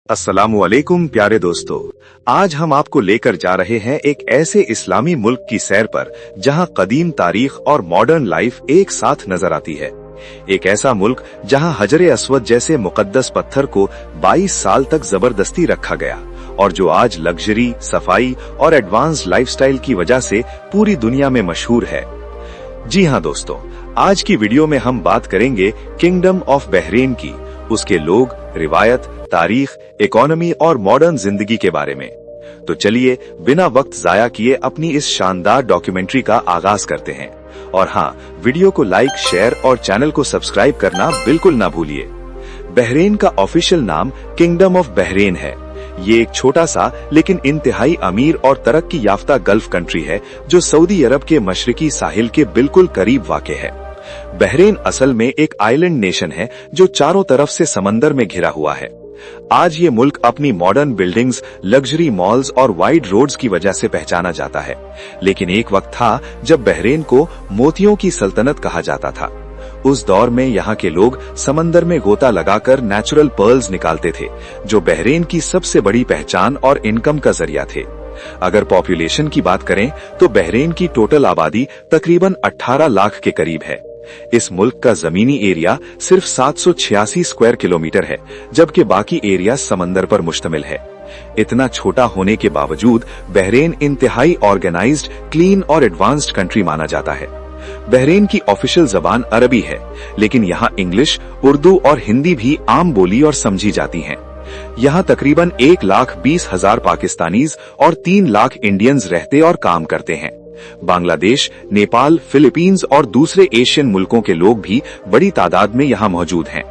अस्सलामुअलैकुम प्यारे दोस्तों, आज हम आपको लेकर जा रहे हैं एक ऐसे इस्लामी मुल्क की सैर पर जहां कदीम तारीख और मॉडर्न लाइफ एक साथ नजर आती है। एक ऐसा मुल्क जहां हजरे अस्वद जैसे मुकद्दस पत्थर को 22 साल तक जबरदस्ती रखा गया और जो आज लग्जरी, सफाई और एडवांस लाइफस्टाइल की वजह से पूरी दुनिया में मशहूर है। जी हाँ दोस्तों, आज की वीडियो में हम बात करेंगे किंगडम ऑफ बहरीन की, उसके लोग, रिवायत, तारीख, इकोनॉमी और मॉडर्न जिंदगी के बारे में। तो चलिए बिना वक्त जाया किए अपनी इस शानदार डॉक्यूमेंट्री का आगाज करते हैं। और हाँ, वीडियो को लाइक, शेयर और चैनल को सब्सक्राइब करना बिल्कुल ना भूलिए। बहरीन का ऑफिशियल नाम किंगडम ऑफ बहरीन है। ये एक छोटा सा लेकिन इंतहाई अमीर और तरक्की याफ्ता गल्फ कंट्री है जो सऊदी अरब के मशरिकी साहिल के बिल्कुल करीब वाक़े है। बहरीन असल में एक आइलैंड नेशन है जो चारों तरफ से समंदर में घिरा हुआ है। आज ये मुल्क अपनी मॉडर्न बिल्डिंग्स, लग्जरी मॉल्स और वाइड रोड्स की वजह से पहचाना जाता है, लेकिन एक वक्त था जब बहरीन को मोतियों की सल्तनत कहा जाता था। उस दौर में यहाँ के लोग समंदर में गोता लगाकर नेचुरल पर्ल्स निकालते थे, जो बहरीन की सबसे बड़ी पहचान और इनकम का जरिया थे। अगर पॉपुलेशन की बात करें तो बहरीन की टोटल आबादी तकरीबन 18 लाख के करीब है। इस मुल्क का जमीनी एरिया सिर्फ 786 स्क्वायर किलोमीटर है, जबकि बाकी एरिया समंदर पर मुश्तमिल है। इतना छोटा होने के बावजूद बहरीन इंतहाई ऑर्गेनाइज्ड, क्लीन और एडवांस्ड कंट्री माना जाता है। बहरीन की ऑफिशियल जबान अरबी है, लेकिन यहाँ इंग्लिश, उर्दू और हिंदी भी आम बोली और समझी जाती हैं। यहाँ तकरीबन 1,20,000 पाकिस्तानीज और 3 लाख इंडियंस रहते और काम करते हैं। बांग्लादेश, नेपाल, फिलीपींस और दूसरे एशियन मुल्कों के लोग भी बड़ी तादाद में यहाँ मौजूद हैं।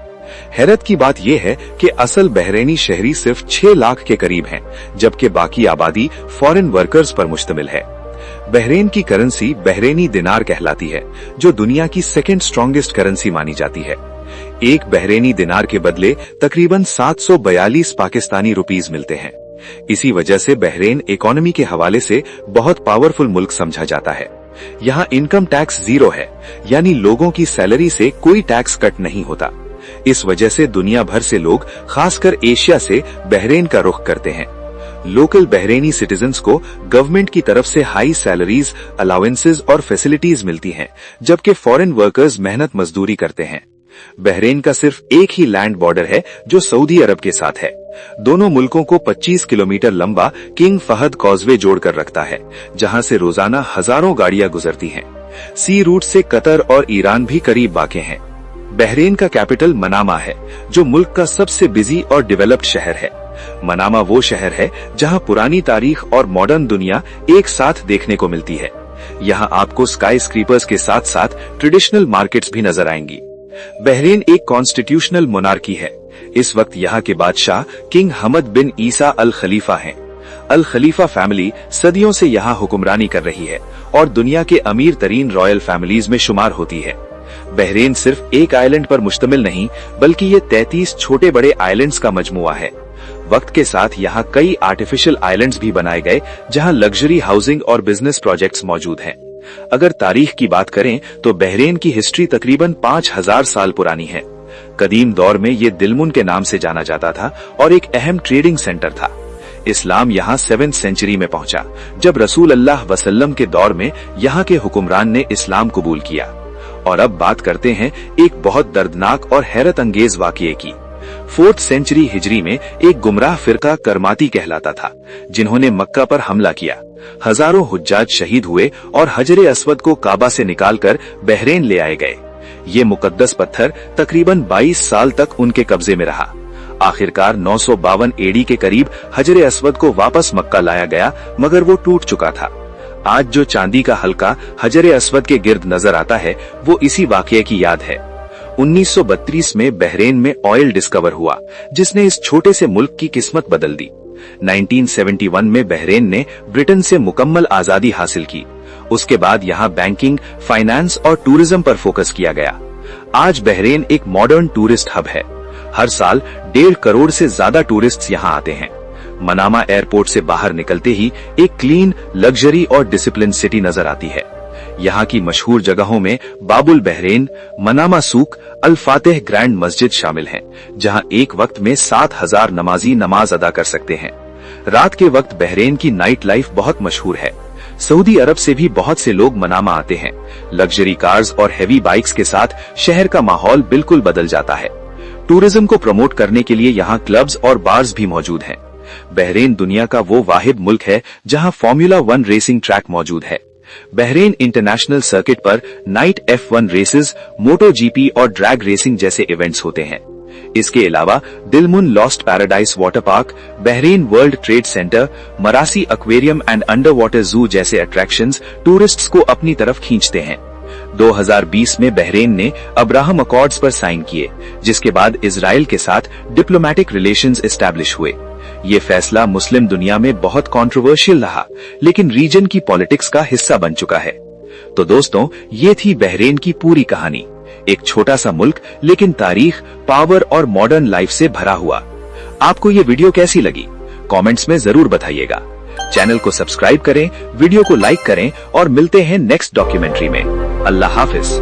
हैरत की बात यह है कि असल बहरीनी शहरी सिर्फ 6 लाख के करीब हैं, जबकि बाकी आबादी फॉरेन वर्कर्स पर मुश्तमिल है। बहरीन की करेंसी बहरीनी दिनार कहलाती है, जो दुनिया की सेकेंड स्ट्रॉन्गेस्ट करेंसी मानी जाती है। एक बहरीनी दिनार के बदले तकरीबन 742 पाकिस्तानी रुपीस मिलते हैं। इसी वजह से बहरीन इकोनॉमी के हवाले से बहुत पावरफुल मुल्क समझा जाता है। यहाँ इनकम टैक्स 0 है, यानी लोगों की सैलरी से कोई टैक्स कट नहीं होता। इस वजह से दुनिया भर से लोग, खासकर एशिया से, बहरीन का रुख करते हैं। लोकल बहरीनी सिटीजन्स को गवर्नमेंट की तरफ से हाई सैलरीज, अलाउंसेस और फैसिलिटीज मिलती हैं, जबकि फॉरेन वर्कर्स मेहनत मजदूरी करते हैं। बहरीन का सिर्फ एक ही लैंड बॉर्डर है जो सऊदी अरब के साथ है। दोनों मुल्कों को 25 किलोमीटर लंबा किंग फहद कॉजवे जोड़कर रखता है, जहां से रोजाना हजारों गाड़ियां गुजरती हैं। सी रूट से कतर और ईरान भी करीब वाक़े हैं। बहरीन का कैपिटल मनामा है, जो मुल्क का सबसे बिजी और डेवलप्ड शहर है। मनामा वो शहर है जहां पुरानी तारीख और मॉडर्न दुनिया एक साथ देखने को मिलती है। यहाँ आपको स्काई स्क्रीपर्स के साथ साथ ट्रेडिशनल मार्केट्स भी नजर आएंगी। बहरीन एक कॉन्स्टिट्यूशनल मोनार्की है। इस वक्त यहाँ के बादशाह किंग हमद बिन ईसा अल खलीफा हैं। अल खलीफा फैमिली सदियों से यहाँ हुक्मरानी कर रही है और दुनिया के अमीर तरीन रॉयल फैमिलीज में शुमार होती है। बहरीन सिर्फ एक आइलैंड पर मुश्तमिल नहीं, बल्कि ये 33 छोटे बड़े आइलैंड्स का मजमुआ है। वक्त के साथ यहाँ कई आर्टिफिशियल आइलैंड्स भी बनाए गए, जहाँ लग्जरी हाउसिंग और बिजनेस प्रोजेक्ट्स मौजूद हैं। अगर तारीख की बात करें तो बहरीन की हिस्ट्री तकरीबन 5000 साल पुरानी है। कदीम दौर में ये दिलमुन के नाम से जाना जाता था और एक अहम ट्रेडिंग सेंटर था। इस्लाम यहाँ 7वीं सेंचुरी में पहुंचा, जब रसूल अल्लाह वसल्लम के दौर में यहाँ के हुक्मरान ने इस्लाम कबूल किया। और अब बात करते हैं एक बहुत दर्दनाक और हैरत अंगेज वाक़ये की। 4th सेंचुरी हिजरी में एक गुमराह फिरका करमाती कहलाता था, जिन्होंने मक्का पर हमला किया। हजारों हुज्जाज शहीद हुए और हजरे अस्वद को काबा से निकालकर बहरीन ले आए गए। ये मुकद्दस पत्थर तकरीबन 22 साल तक उनके कब्जे में रहा। आखिरकार 952 एडी के करीब हजरे अस्वद को वापस मक्का लाया गया, मगर वो टूट चुका था। आज जो चांदी का हल्का हजरे अस्वद के गिर्द नजर आता है, वो इसी वाक़ये की याद है। 1932 में बहरीन में ऑयल डिस्कवर हुआ, जिसने इस छोटे से मुल्क की किस्मत बदल दी। 1971 में बहरीन ने ब्रिटेन से मुकम्मल आजादी हासिल की। उसके बाद यहाँ बैंकिंग, फाइनेंस और टूरिज्म पर फोकस किया गया। आज बहरीन एक मॉडर्न टूरिस्ट हब है। हर साल 1.5 करोड़ से ज्यादा टूरिस्ट्स यहाँ आते हैं। मनामा एयरपोर्ट से बाहर निकलते ही एक क्लीन, लग्जरी और डिसिप्लिन सिटी नजर आती है। यहाँ की मशहूर जगहों में बाबुल बहरेन, मनामा सूक, अल फातेह ग्रैंड मस्जिद शामिल हैं, जहाँ एक वक्त में 7,000 नमाजी नमाज अदा कर सकते हैं। रात के वक्त बहरेन की नाइट लाइफ बहुत मशहूर है। सऊदी अरब से भी बहुत से लोग मनामा आते हैं। लग्जरी कार्स और हेवी बाइक्स के साथ शहर का माहौल बिल्कुल बदल जाता है। टूरिज्म को प्रमोट करने के लिए यहाँ क्लब्स और बार्स भी मौजूद हैं। बहरेन दुनिया का वो वाहिद मुल्क है जहाँ फॉर्मूला 1 रेसिंग ट्रैक मौजूद है। बहरेन इंटरनेशनल सर्किट पर night F1 races, moto GP और ड्रैग रेसिंग जैसे इवेंट्स होते हैं। इसके अलावा Dilmun lost paradise water park, Bahrain world trade centre, Marassi aquarium and under water zoo जैसे अट्रैक्शंस टूरिस्ट्स को अपनी तरफ खींचते हैं। 2020 में बहरेन ने अब्राहम अकॉर्ड्स पर साइन किए, जिसके बाद इजराइल के साथ डिप्लोमेटिक रिलेशंस एस्टैब्लिश हुए। ये फैसला मुस्लिम दुनिया में बहुत कंट्रोवर्शियल रहा, लेकिन रीजन की पॉलिटिक्स का हिस्सा बन चुका है। तो दोस्तों, ये थी बहरेन की पूरी कहानी। एक छोटा सा मुल्क, लेकिन तारीख, पावर और मॉडर्न लाइफ से भरा हुआ। आपको ये वीडियो कैसी लगी? कमेंट्स में जरूर बताइएगा। चैनल को सब्सक्राइब करें, वीडियो को लाइक करें और मिलते हैं नेक्स्ट डॉक्यूमेंट्री में। अल्लाह हाफिज।